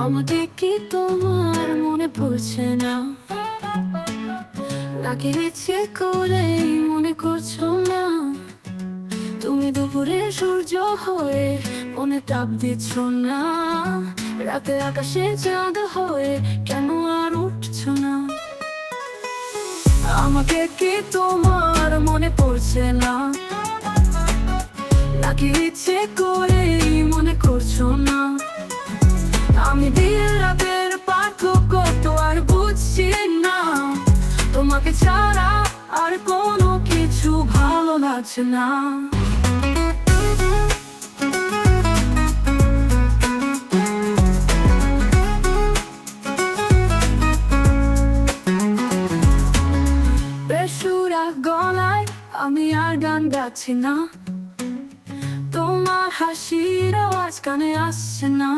আমাকে কি তোমার মনে পড়ছে না? নাকি ইচ্ছে করেই মনে করছো না? তুমি দুপুরে সূর্য হয়ে মনে তাপ দিচ্ছ না? রাতে আকাশে চাঁদ হয়ে কেন আর উঠছো না? আমাকে কি তোমার মনে পড়ছে না? নাকি ইচ্ছে করেই মনে করছো না? আমি দিন রাতের পার্থক্য তো আর বুঝছি না। তোমাকে ছাড়া আর কোনো কিছু ভালো লাগছে না। বেসুরা গলায় আমি আর গান গাচ্ছি না, তোমার হাসির আওয়াজ কানে আসছে না।